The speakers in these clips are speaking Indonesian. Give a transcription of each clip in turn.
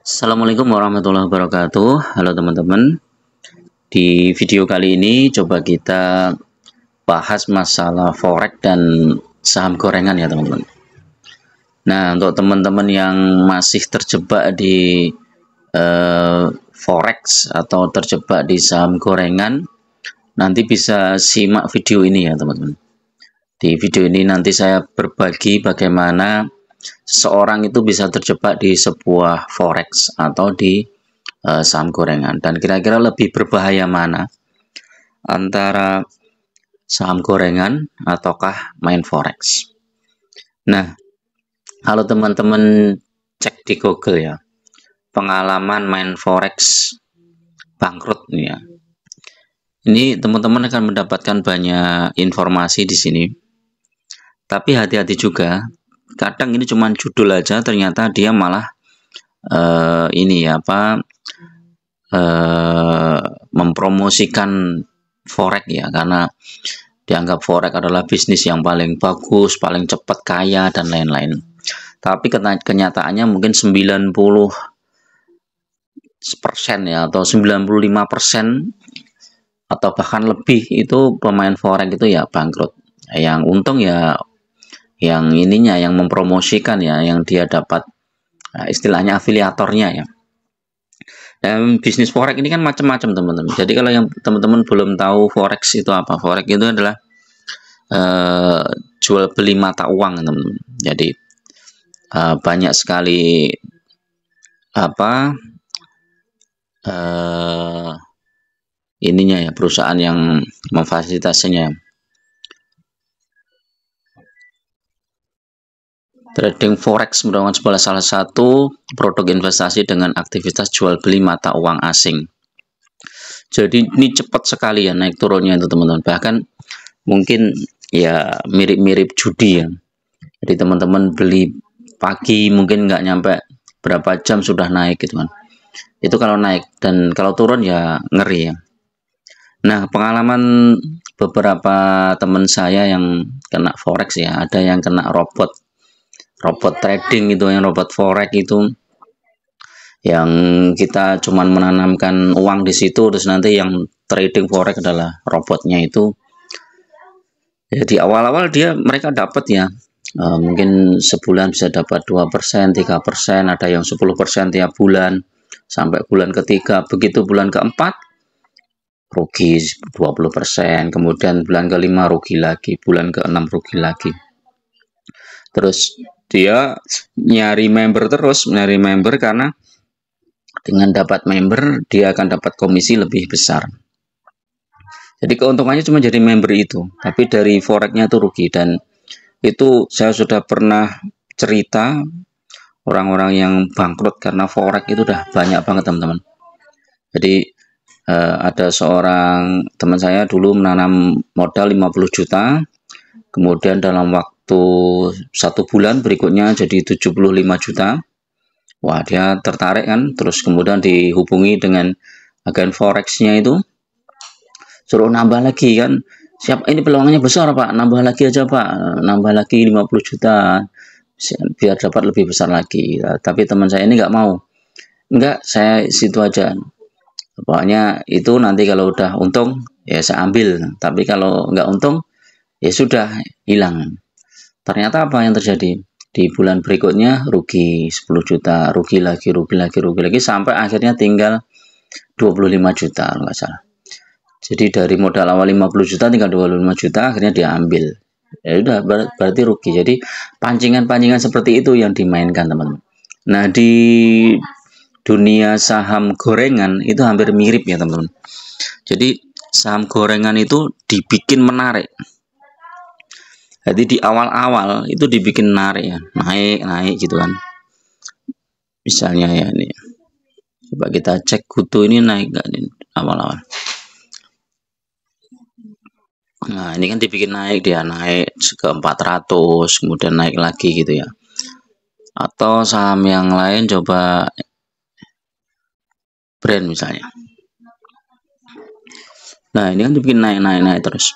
Assalamualaikum warahmatullahi wabarakatuh. Halo teman-teman. Di video kali ini coba kita bahas masalah forex dan saham gorengan ya teman-teman. Nah, untuk teman-teman yang masih terjebak di forex atau terjebak di saham gorengan, nanti bisa simak video ini ya teman-teman. Di video ini nanti saya berbagi bagaimana seseorang itu bisa terjebak di sebuah forex atau di saham gorengan, dan kira-kira lebih berbahaya mana antara saham gorengan ataukah main forex. Nah, kalau teman-teman cek di Google ya, pengalaman main forex bangkrut nih ya. Ini teman-teman akan mendapatkan banyak informasi di sini. Tapi hati-hati juga, kadang ini cuma judul aja, ternyata dia malah mempromosikan forex ya, karena dianggap forex adalah bisnis yang paling bagus, paling cepat kaya dan lain-lain. Tapi kenyataannya mungkin 90% ya, atau 95% atau bahkan lebih itu pemain forex itu ya bangkrut. Yang untung ya yang ininya, yang mempromosikan ya, yang dia dapat istilahnya afiliatornya ya. Dan bisnis forex ini kan macam-macam teman-teman. Jadi kalau yang teman-teman belum tahu forex itu apa, forex itu adalah jual beli mata uang teman-teman. Jadi banyak sekali ininya ya, perusahaan yang memfasilitasinya. Trading forex merupakan salah satu produk investasi dengan aktivitas jual beli mata uang asing. Jadi ini cepat sekali ya naik turunnya itu teman-teman. Bahkan mungkin ya mirip-mirip judi ya. Jadi teman-teman beli pagi mungkin nggak nyampe berapa jam sudah naik gitu kan. Itu kalau naik, dan kalau turun ya ngeri ya. Nah, pengalaman beberapa teman saya yang kena forex ya, ada yang kena robot trading itu, yang robot forex itu yang kita cuman menanamkan uang di situ, terus nanti yang trading forex adalah robotnya itu. Jadi awal-awal mereka dapat ya, mungkin sebulan bisa dapat 2%, 3%, ada yang 10% tiap bulan sampai bulan ketiga. Begitu bulan keempat rugi 20%, kemudian bulan kelima rugi lagi, bulan keenam rugi lagi. Terus dia nyari member karena dengan dapat member dia akan dapat komisi lebih besar. Jadi keuntungannya cuma jadi member itu, tapi dari forexnya itu rugi. Dan itu saya sudah pernah cerita orang-orang yang bangkrut karena forex itu udah banyak banget teman-teman. Jadi ada seorang teman saya dulu menanam modal 50 juta, kemudian dalam waktu 1 bulan berikutnya jadi 75 juta. Wah, dia tertarik kan, terus kemudian dihubungi dengan agen forexnya itu, suruh nambah lagi kan. Siap, ini peluangnya besar Pak, nambah lagi aja Pak, nambah lagi 50 juta biar dapat lebih besar lagi. Tapi teman saya ini nggak mau. Enggak, saya situ aja. Pokoknya itu nanti kalau udah untung ya saya ambil, tapi kalau nggak untung ya sudah, hilang. Ternyata apa yang terjadi? Di bulan berikutnya rugi 10 juta, rugi lagi sampai akhirnya tinggal 25 juta nggak salah. Jadi dari modal awal 50 juta tinggal 25 juta, akhirnya dia ambil. Ya udah, berarti rugi. Jadi pancingan-pancingan seperti itu yang dimainkan teman-teman. Nah, di dunia saham gorengan itu hampir mirip ya teman-teman. Jadi saham gorengan itu dibikin menarik. Jadi di awal-awal itu dibikin menarik ya, naik gitu kan. Misalnya ya ini, coba kita cek GoTo ini naik nggak nih awal-awal. Nah, ini kan dibikin naik, dia naik ke 400, kemudian naik lagi gitu ya. Atau saham yang lain, coba brand misalnya. Nah, ini kan dibikin naik terus.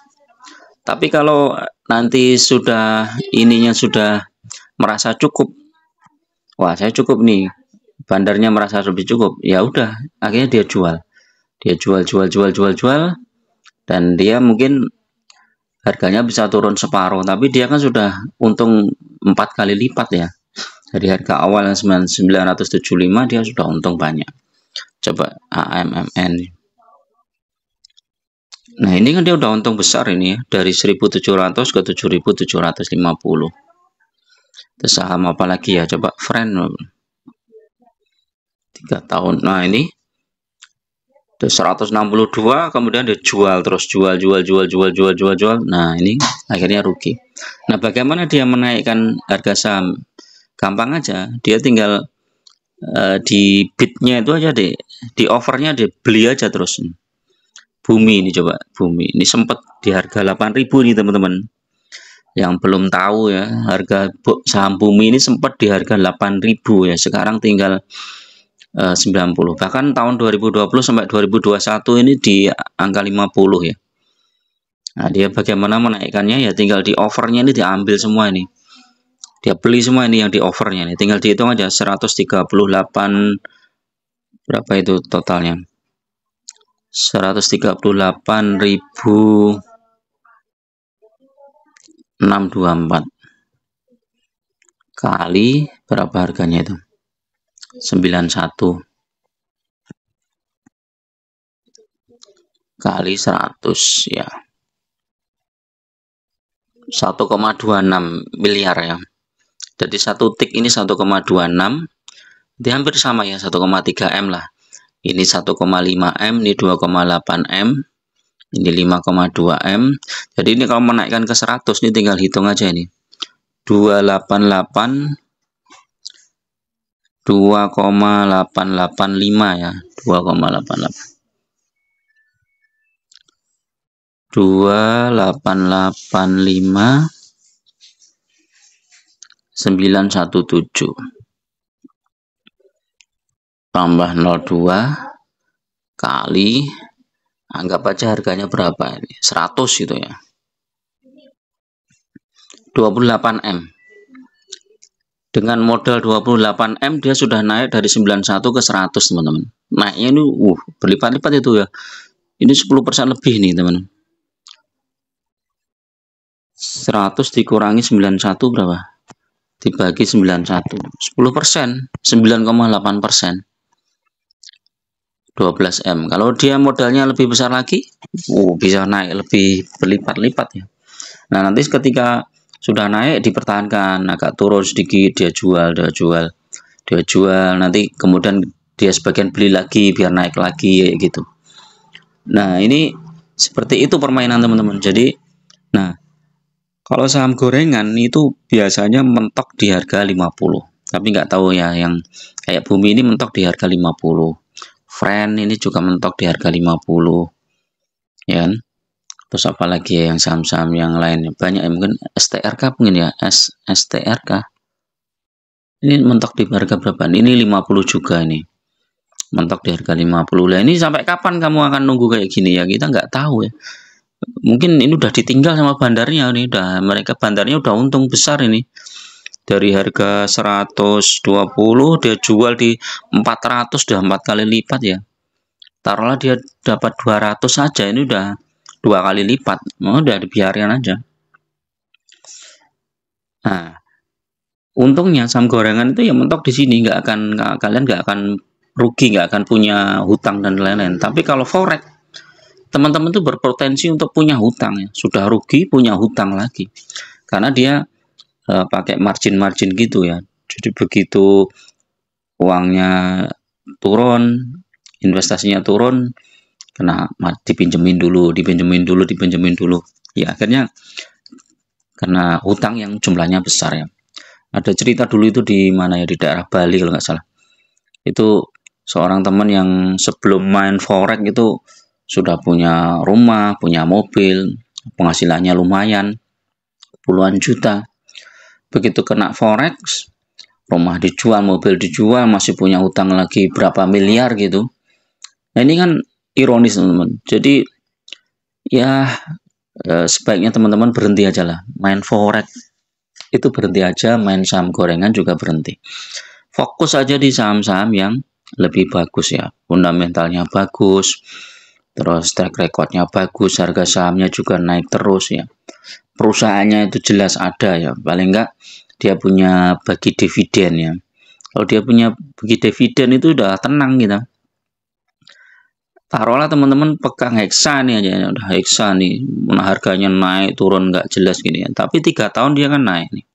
Tapi kalau nanti sudah merasa cukup, wah saya cukup nih, bandarnya merasa lebih cukup, ya udah akhirnya dia jual, dan dia mungkin harganya bisa turun separuh, tapi dia kan sudah untung 4 kali lipat ya. Dari harga awal yang 975 dia sudah untung banyak. Coba AMMN. Nah, ini kan dia udah untung besar ini ya, dari 1.700 ke 7.750. Terus saham apa lagi ya? Coba Friend 3 tahun. Nah, ini 162, kemudian dia jual terus, jual. Nah, ini akhirnya rugi. Nah, bagaimana dia menaikkan harga saham? Gampang aja, dia tinggal di bidnya itu aja deh, di offernya dia beli aja terus. Bumi ini, coba Bumi ini sempat di harga 8.000 nih teman-teman. Yang belum tahu ya, harga saham Bumi ini sempat di harga 8.000 ya, sekarang tinggal 90. Bahkan tahun 2020 sampai 2021 ini di angka 50 ya. Nah, dia bagaimana menaikkannya ya, tinggal di offernya ini diambil semua ini. Dia beli semua ini yang di offernya ini. Tinggal dihitung aja 138 berapa itu totalnya. 138.624 kali berapa harganya itu? 91 kali 100 ya, 1,26 miliar ya. Jadi satu tik ini 1,26, dia hampir sama ya, 1,3 M lah. Ini 1,5 M, ini 2,8 M, ini 5,2 M. Jadi ini kalau menaikkan ke 100 ini tinggal hitung aja ini. 2,885 ya, 2,88 2,885 917 tambah 02 kali, anggap aja harganya berapa ini, 100 gitu ya, 28 M. Dengan modal 28 M dia sudah naik dari 91 ke 100 teman-teman. Naiknya ini berlipat-lipat itu ya. Ini 10% lebih nih teman-teman. 100 dikurangi 91 berapa? Dibagi 91, 10%, 9,8%. 12 M. Kalau dia modalnya lebih besar lagi, bisa naik lebih berlipat-lipat ya. Nah, nanti ketika sudah naik dipertahankan, agak turun sedikit dia jual, nanti kemudian dia sebagian beli lagi biar naik lagi gitu. Nah, ini seperti itu permainan teman-teman. Jadi, nah, kalau saham gorengan itu biasanya mentok di harga 50. Tapi nggak tahu ya, yang kayak Bumi ini mentok di harga 50. Friend ini juga mentok di harga 50. Ya kan? Terus apalagi ya yang saham-saham yang lain, banyak ya, mungkin STRK mungkin ya, STRK ini mentok di harga berapa? Ini 50 juga ini, mentok di harga 50. Lah ini sampai kapan kamu akan nunggu kayak gini ya, kita nggak tahu ya. Mungkin ini udah ditinggal sama bandarnya nih, mereka bandarnya udah untung besar ini, dari harga 120 dia jual di 400, udah 4 kali lipat ya. Taruhlah dia dapat 200 saja, ini udah 2 kali lipat, udah dibiarkan aja. Nah, untungnya saham gorengan itu ya mentok di sini, kalian nggak akan rugi, nggak akan punya hutang dan lain-lain. Tapi kalau forex, teman-teman tuh berpotensi untuk punya hutang ya, sudah rugi punya hutang lagi, karena dia pakai margin gitu ya. Jadi begitu uangnya turun, investasinya turun, kena dipinjemin dulu, ya akhirnya karena hutang yang jumlahnya besar ya. Ada cerita dulu itu di mana ya, di daerah Bali kalau nggak salah, itu seorang teman yang sebelum main forex itu sudah punya rumah, punya mobil, penghasilannya lumayan puluhan juta. Begitu kena forex, rumah dijual, mobil dijual, masih punya hutang lagi berapa miliar gitu. Nah, ini kan ironis teman-teman. Jadi ya sebaiknya teman-teman berhenti aja lah main forex, itu berhenti aja, main saham gorengan juga berhenti. fokus aja di saham-saham yang lebih bagus ya, fundamentalnya bagus, terus track recordnya bagus, harga sahamnya juga naik terus ya, perusahaannya itu jelas ada ya, paling enggak dia punya bagi dividen ya. Kalau dia punya bagi dividen itu udah tenang kita. Taruhlah teman-teman pegang Hexa nih aja, udah Hexa nih, harganya naik turun nggak jelas gini ya, tapi 3 tahun dia kan naik nih,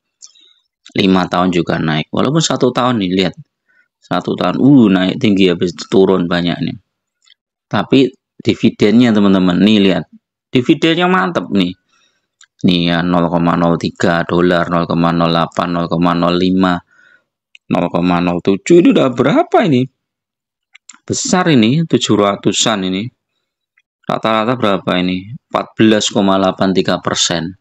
5 tahun juga naik, walaupun 1 tahun nih lihat, 1 tahun naik tinggi habis turun banyak nih, tapi dividennya teman-teman nih lihat, dividennya mantap nih ya, 0,03 dolar, 0,08, 0,05, 0,07, ini udah berapa ini? Besar ini, 700-an ini. Rata-rata berapa ini? 14,83%.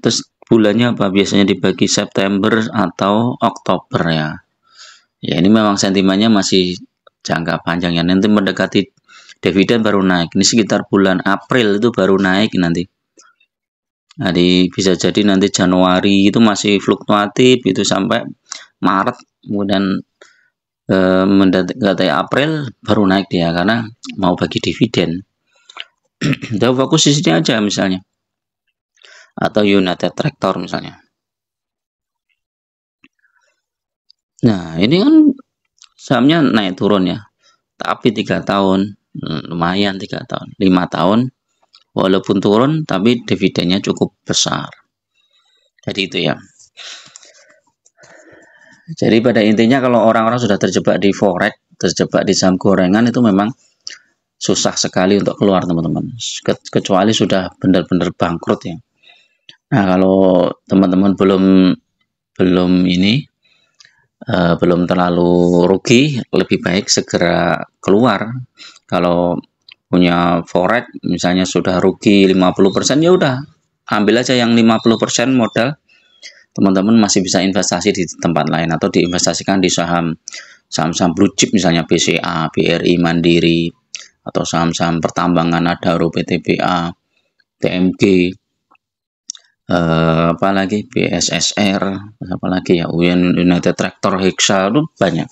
Terus bulannya apa? Biasanya dibagi September atau Oktober ya. Ya ini memang sentimennya masih jangka panjang ya. Nanti mendekati dividen baru naik. Ini sekitar bulan April itu baru naik nanti. Jadi bisa jadi nanti Januari itu masih fluktuatif itu sampai Maret, kemudian mendekati April baru naik dia karena mau bagi dividen. Udah fokus di sini aja misalnya, atau United Tractor misalnya. Nah ini kan sahamnya naik turun ya, tapi 3 tahun lumayan, 3 tahun, 5 tahun walaupun turun tapi dividennya cukup besar. Jadi itu ya. Jadi pada intinya kalau orang-orang sudah terjebak di forex, terjebak di saham gorengan itu memang susah sekali untuk keluar teman-teman, kecuali sudah benar-benar bangkrut ya. Nah kalau teman-teman belum terlalu rugi, lebih baik segera keluar. Kalau punya forex misalnya sudah rugi 50%, ya udah ambil aja yang 50% modal, teman-teman masih bisa investasi di tempat lain atau diinvestasikan di saham-saham blue chip misalnya BCA, BRI, Mandiri, atau saham-saham pertambangan Adaro, PTBA, TMG, apalagi BSSR, apalagi ya United Tractor, Hexa, itu banyak.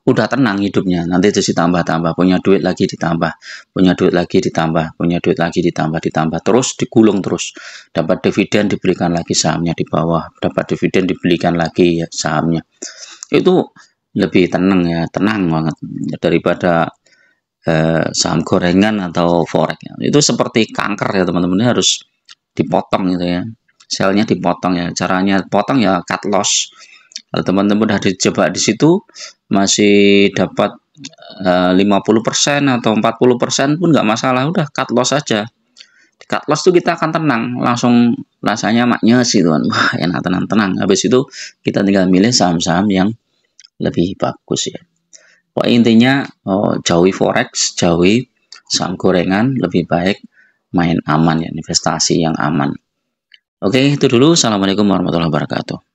Udah tenang hidupnya, nanti terus ditambah-tambah, punya duit lagi ditambah, punya duit lagi ditambah, punya duit lagi ditambah, terus digulung terus, dapat dividen dibelikan lagi sahamnya di bawah, dapat dividen dibelikan lagi ya sahamnya. Itu lebih tenang ya, tenang banget daripada saham gorengan atau forex ya. Itu seperti kanker ya teman-teman, harus dipotong gitu ya, selnya dipotong ya. Caranya potong ya cut loss. Kalau teman-teman udah dijebak di situ masih dapat 50% atau 40% pun nggak masalah, udah cut loss aja. Di cut loss tuh kita akan tenang, langsung rasanya maknya sih tuan, wah enak, tenang. Habis itu kita tinggal milih saham-saham yang lebih bagus ya. Pokoknya intinya jauhi forex, jauhi saham gorengan, lebih baik main aman ya, investasi yang aman. Oke, itu dulu. Assalamualaikum warahmatullahi wabarakatuh.